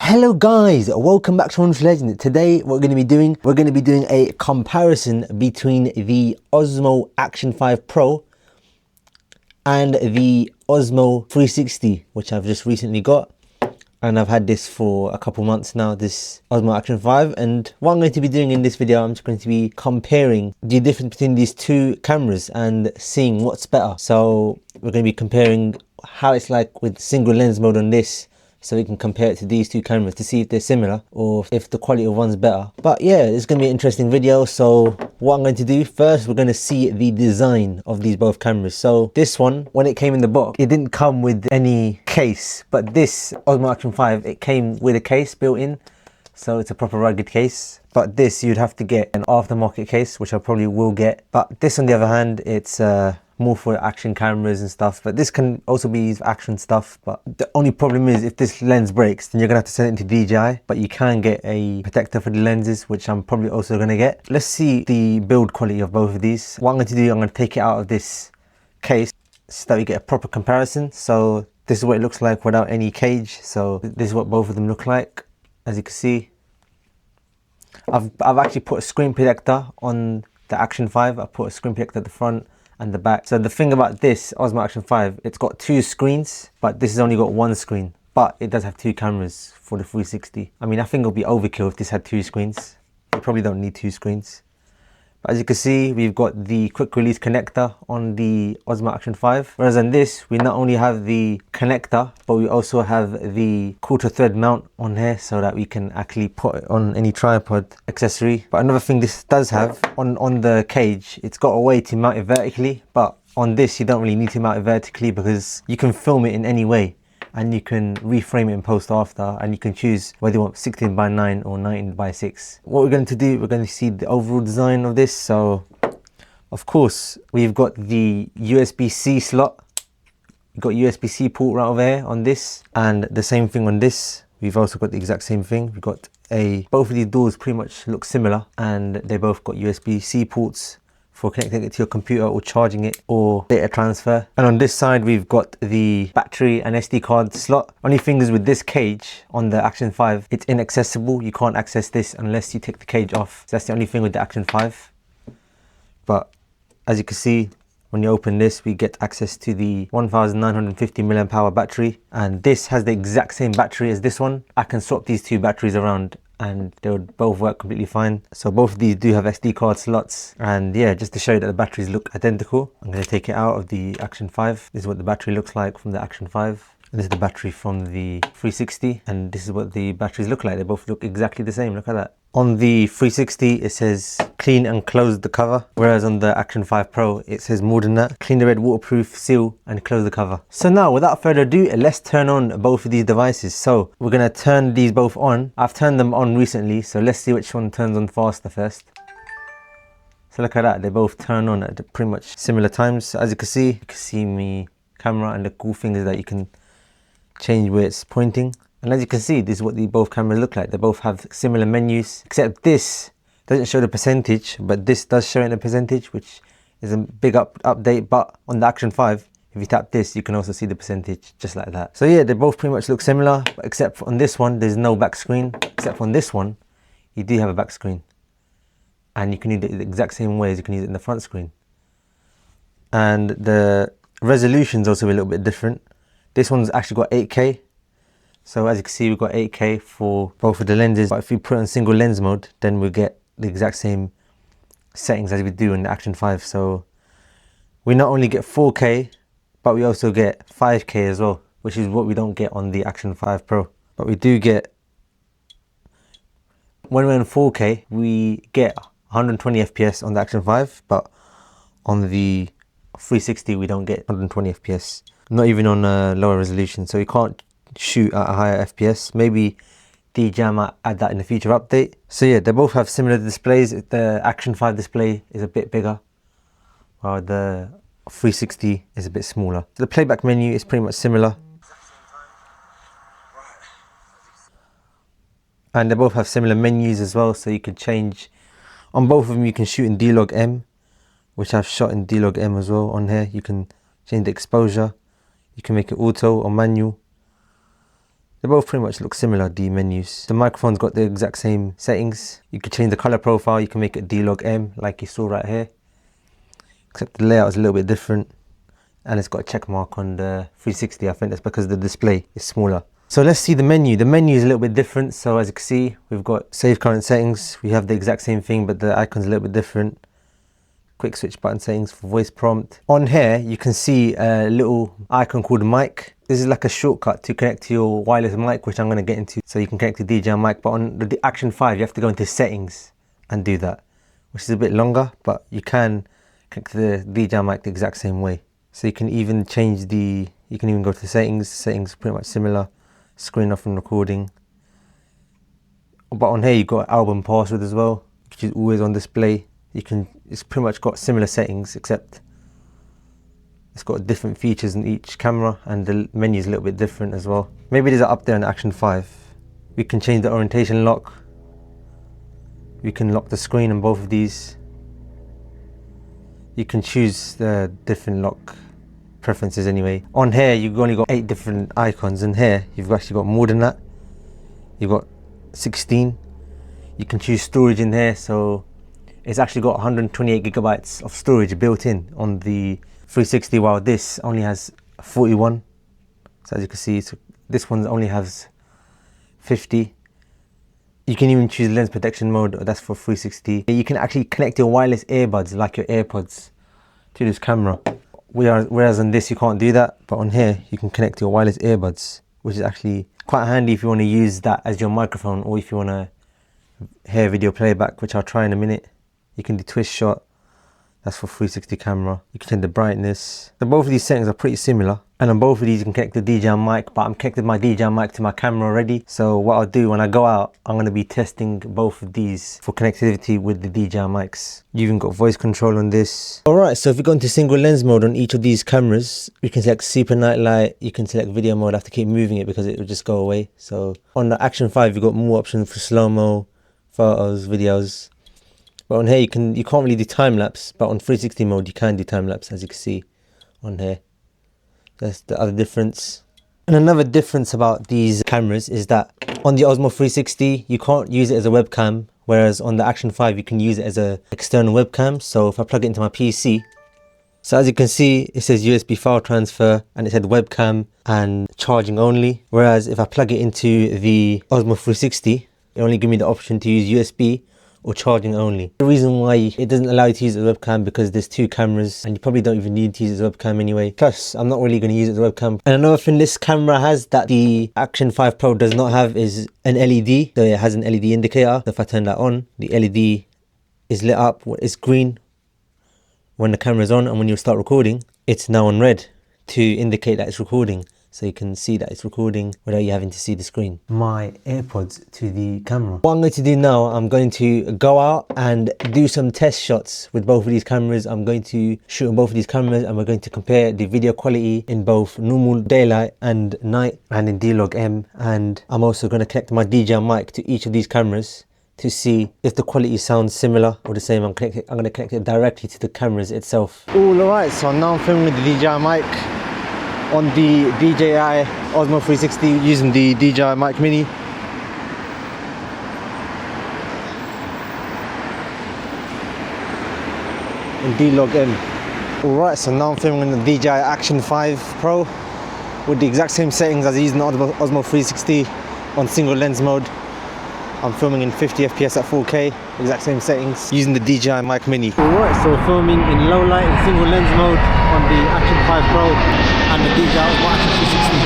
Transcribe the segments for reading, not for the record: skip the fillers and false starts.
Hello guys, welcome back to Wonderful Legend. Today we're going to be doing a comparison between the Osmo Action 5 Pro and the Osmo 360, which I've just recently got, and I've had this for a couple months now, this Osmo Action 5. And what I'm going to be doing in this video, I'm just going to be comparing the difference between these two cameras and seeing what's better. So we're going to be comparing how it's like with single lens mode on this, so we can compare it to these two cameras to see if they're similar or if the quality of one's better. But yeah, it's going to be an interesting video. So what I'm going to do first, we're going to see the design of these both cameras. So this one, when it came in the box, it didn't come with any case, but this Osmo Action 5, it came with a case built in, so it's a proper rugged case. But this, you'd have to get an aftermarket case, which I probably will get. But this, on the other hand, it's more for action cameras and stuff, but this can also be used for action stuff. But the only problem is if this lens breaks, then you're gonna have to send it to DJI, but you can get a protector for the lenses, which I'm probably also gonna get. Let's see the build quality of both of these. What I'm going to do, I'm going to take it out of this case so that we get a proper comparison. So this is what it looks like without any cage. So this is what both of them look like. As you can see, I've actually put a screen protector on the Action 5. I put a screen protector at the front and the back. So the thing about this Osmo Action 5, it's got two screens, but this has only got one screen, but it does have two cameras for the 360. I mean, I think it'll be overkill if this had two screens. You probably don't need two screens. But as you can see, we've got the quick release connector on the Osmo Action 5. Whereas on this, we not only have the connector, but we also have the quarter thread mount on here so that we can actually put it on any tripod accessory. But another thing this does have, on the cage, it's got a way to mount it vertically, but on this, you don't really need to mount it vertically because you can film it in any way, and you can reframe it in post after, and you can choose whether you want 16:9 or 19:6. What we're going to do, we're going to see the overall design of this. So of course, we've got the USB-C slot. You've got USB-C port right over here on this, and the same thing on this. We've also got the exact same thing. We've got both of these doors pretty much look similar, and they both got USB-C ports for connecting it to your computer or charging it or data transfer. And on this side, we've got the battery and SD card slot. Only thing is with this cage on the Action 5, it's inaccessible. You can't access this unless you take the cage off. So that's the only thing with the Action 5. But as you can see, when you open this, we get access to the 1950 mAh battery. And this has the exact same battery as this one. I can swap these two batteries around and they would both work completely fine. So both of these do have SD card slots, and yeah, just to show you that the batteries look identical, I'm going to take it out of the Action 5. This is what the battery looks like from the Action 5. And this is the battery from the 360, and this is what the batteries look like. They both look exactly the same. Look at that. On the 360, it says clean and close the cover, whereas on the Action 5 Pro, it says more than that. Clean the red waterproof seal and close the cover. So now, without further ado, let's turn on both of these devices. So we're going to turn these both on. I've turned them on recently, so let's see which one turns on faster first. So look at that, they both turn on at pretty much similar times. As you can see my camera, and the cool thing is that you can change where it's pointing. And as you can see, this is what both cameras look like. They both have similar menus, except this doesn't show the percentage, but this does show in the percentage, which is a big update. But on the Action 5, if you tap this, you can also see the percentage just like that. So yeah, they both pretty much look similar, except for on this one, there's no back screen. Except for on this one, you do have a back screen. And you can use it the exact same way as you can use it in the front screen. And the resolution's also a little bit different. This one's actually got 8K. So as you can see, we've got 8K for both of the lenses. But if we put it on single lens mode, then we get the exact same settings as we do in the Action 5. So we not only get 4K, but we also get 5K as well, which is what we don't get on the Action 5 Pro. But we do get, when we're in 4K, we get 120 FPS on the Action 5, but on the 360, we don't get 120 FPS. Not even on a lower resolution, so you can't shoot at a higher FPS. Maybe DJI might add that in a future update. So yeah, they both have similar displays. The Action 5 display is a bit bigger, while the 360 is a bit smaller. So the playback menu is pretty much similar. And they both have similar menus as well, so you can change. On both of them, you can shoot in D-Log M, which I've shot in D-Log M as well. On here, you can change the exposure. You can make it auto or manual. They both pretty much look similar, the menus. The microphone's got the exact same settings. You can change the color profile, you can make it D-Log M like you saw right here. Except the layout is a little bit different. And it's got a check mark on the 360. I think that's because the display is smaller. So let's see the menu. The menu is a little bit different. So as you can see, we've got save current settings. We have the exact same thing, but the icon's a little bit different. Quick switch button settings for voice prompt. On here, you can see a little icon called mic. This is like a shortcut to connect to your wireless mic, which I'm going to get into. So you can connect to DJI Mic, but on the Action 5, you have to go into settings and do that, which is a bit longer, but you can connect to the DJI Mic the exact same way. So you can even change you can even go to settings pretty much similar, screen off and recording. But on here, you've got album password as well, which is always on display. It's pretty much got similar settings, except it's got different features in each camera, and the menu is a little bit different as well. Maybe these are up there in Action 5. We can change the orientation lock. We can lock the screen on both of these. You can choose the different lock preferences anyway. On here, you've only got 8 different icons, and here you've actually got more than that. You've got 16. You can choose storage in here, so it's actually got 128 gigabytes of storage built in on the 360, while this only has 41. So as you can see, this one only has 50. You can even choose lens protection mode, that's for 360. You can actually connect your wireless earbuds, like your AirPods, to this camera. Whereas on this, you can't do that, but on here, you can connect your wireless earbuds, which is actually quite handy if you want to use that as your microphone, or if you want to hear video playback, which I'll try in a minute. You can do twist shot, that's for 360 camera. You can change the brightness. So both of these settings are pretty similar, and on both of these you can connect the DJI Mic, but I'm connected my DJI Mic to my camera already. So what I'll do when I go out, I'm going to be testing both of these for connectivity with the DJI Mics. You even got voice control on this. Alright, so if you go into single lens mode on each of these cameras, you can select super night light, you can select video mode. I have to keep moving it because it will just go away. So on the Action 5, you've got more options for slow-mo, photos, videos. But on here, you can't really do time lapse, but on 360 mode, you can do time lapse, as you can see on here. That's the other difference. And another difference about these cameras is that on the Osmo 360, you can't use it as a webcam, whereas on the Action 5, you can use it as an external webcam. So if I plug it into my PC, so as you can see, it says USB file transfer, and it said webcam and charging only. Whereas if I plug it into the Osmo 360, it only gives me the option to use USB or charging only. The reason why it doesn't allow you to use it as a webcam, because there's 2 cameras and you probably don't even need to use it as a webcam anyway. Plus, I'm not really going to use it as a webcam. And another thing this camera has that the Action 5 Pro does not have is an LED. So it has an LED indicator. So if I turn that on, the LED is lit up. It's green when the camera is on, and when you start recording, it's now on red to indicate that it's recording. So you can see that it's recording without you having to see the screen. My AirPods to the camera. What I'm going to do now, I'm going to go out and do some test shots with both of these cameras. I'm going to shoot on both of these cameras, and we're going to compare the video quality in both normal daylight and night, and in D-Log M. And I'm also going to connect my DJI Mic to each of these cameras to see if the quality sounds similar or the same. I'm going to connect it directly to the cameras itself. Alright, so now I'm filming with the DJI Mic on the DJI Osmo 360 using the DJI Mic Mini. And D-Log M. Alright, so now I'm filming on the DJI Action 5 Pro with the exact same settings as I used in the Osmo 360 on single lens mode. I'm filming in 50 FPS at 4K, exact same settings, using the DJI Mic Mini. Alright, so filming in low light and single lens mode on the Action 5 Pro and the DJI Osmo Action 360.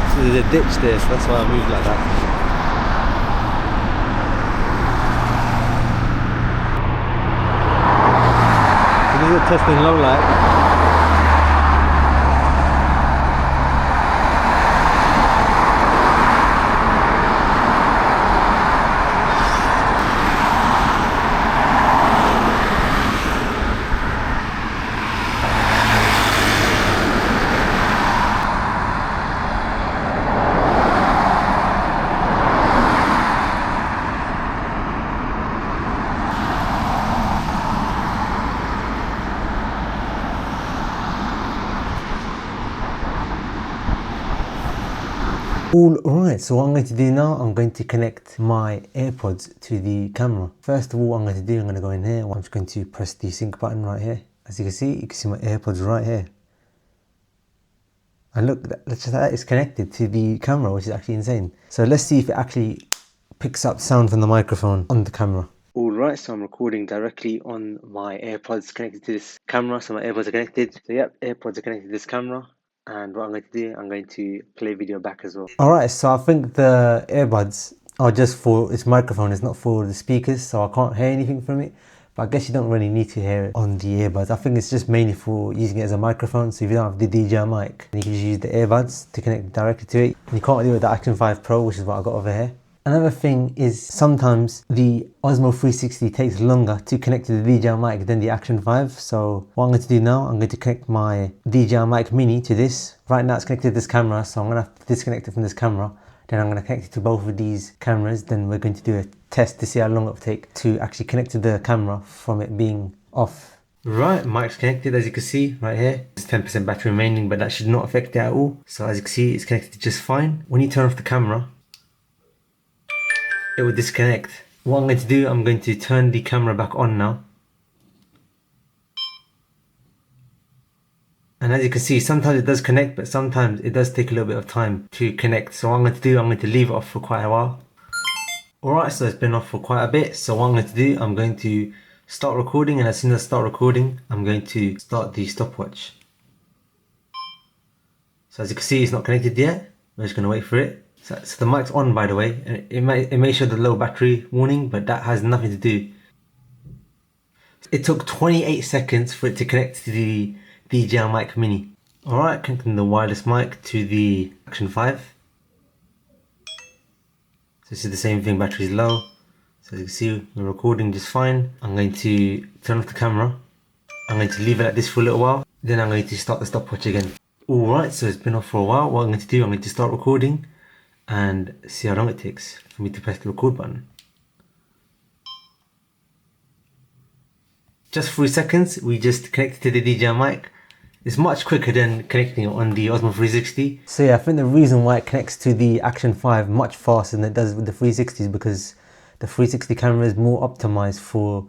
So there's a ditch there, so that's why I moved like that. This is a test in low light. All right, so what I'm going to do now, I'm going to connect my AirPods to the camera. First of all, what I'm going to go in here. I'm just going to press the sync button right here. As you can see my AirPods right here. And look, that is connected to the camera, which is actually insane. So let's see if it actually picks up sound from the microphone on the camera. Alright, so I'm recording directly on my AirPods connected to this camera. So my AirPods are connected. So yep, AirPods are connected to this camera. And what I'm going to do, I'm going to play video back as well. Alright, so I think the earbuds are just for its microphone, it's not for the speakers, so I can't hear anything from it. But I guess you don't really need to hear it on the earbuds. I think it's just mainly for using it as a microphone. So if you don't have the DJI mic, then you can just use the earbuds to connect directly to it. And you can't do it with the Action 5 Pro, which is what I got over here. Another thing is sometimes the Osmo 360 takes longer to connect to the DJI mic than the Action 5. So what I'm going to do now, I'm going to connect my DJI Mic Mini to this. Right now it's connected to this camera, so I'm going to have to disconnect it from this camera. Then I'm going to connect it to both of these cameras. Then we're going to do a test to see how long it will take to actually connect to the camera from it being off. Right, mic's connected as you can see right here. It's 10% battery remaining, but that should not affect it at all. So as you can see, it's connected just fine. When you turn off the camera, it will disconnect. What I'm going to do, I'm going to turn the camera back on now. And as you can see, sometimes it does connect, but sometimes it does take a little bit of time to connect. So what I'm going to do, I'm going to leave it off for quite a while. Alright, so it's been off for quite a bit. So what I'm going to do, I'm going to start recording, and as soon as I start recording, I'm going to start the stopwatch. So as you can see, it's not connected yet. We're just going to wait for it. So the mic's on, by the way, and it may show the low battery warning, but that has nothing to do. It took 28 seconds for it to connect to the DJI Mic Mini. Alright, connecting the wireless mic to the Action 5. So this is the same thing, battery is low. So as you can see, we're recording just fine. I'm going to turn off the camera. I'm going to leave it like this for a little while. Then I'm going to start the stopwatch again. Alright, so it's been off for a while. What I'm going to do, I'm going to start recording and see how long it takes for me to press the record button. Just 3 seconds, we just connected to the DJI mic. It's much quicker than connecting it on the Osmo 360. So yeah, I think the reason why it connects to the Action 5 much faster than it does with the 360 is because the 360 camera is more optimized for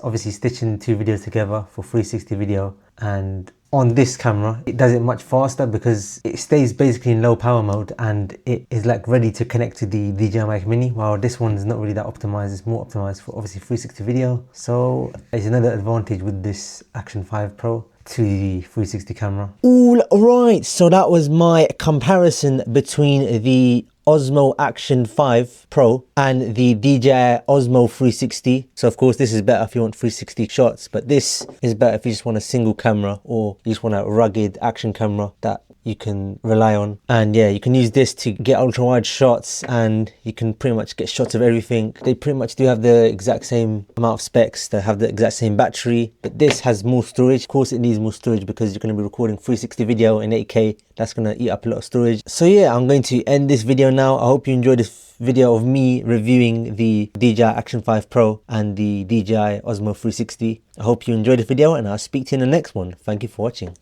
obviously stitching two videos together for 360 video, and on this camera it does it much faster because it stays basically in low power mode and it is like ready to connect to the DJI Mic Mini, while this one is not really that optimized. It's more optimized for obviously 360 video. So there's another advantage with this Action 5 Pro to the 360 camera. All right, so that was my comparison between the Osmo Action 5 Pro and the DJI Osmo 360. So of course this is better if you want 360 shots, but this is better if you just want a single camera or you just want a rugged action camera that you can rely on. And yeah, you can use this to get ultra wide shots and you can pretty much get shots of everything. They pretty much do have the exact same amount of specs, they have the exact same battery, but this has more storage. Of course it needs more storage because you're going to be recording 360 video in 8K. That's going to eat up a lot of storage. So yeah, I'm going to end this video now. I hope you enjoyed this video of me reviewing the DJI Action 5 Pro and the DJI Osmo 360. I hope you enjoyed the video and I'll speak to you in the next one. Thank you for watching.